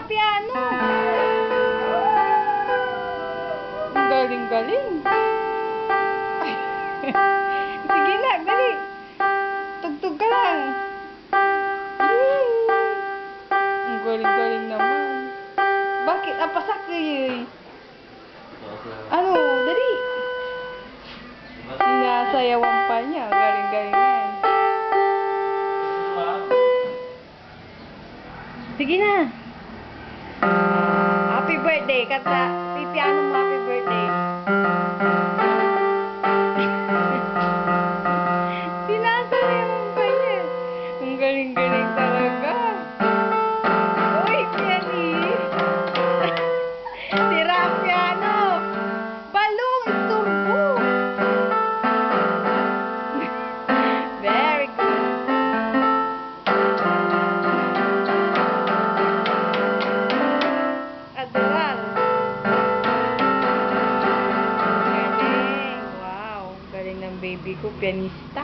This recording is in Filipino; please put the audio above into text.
piano. Ang galing-galing. Sige na, dali. Tugtog ka lang. Ang galing-galing naman. Bakit? Pasak kayo. Ano? Dali. Sinasayawan pa niya. Galing-galing yan. Sige na. Happy birthday. Kata, pipiano mo happy birthday. Sinasayawan pa niya. Ang galing-galing talaga. Uy, pianist. Sira ang piano. Balong, isturbo. Very good. Adoral. Galing. Wow. Galing ng baby ko. Pianista.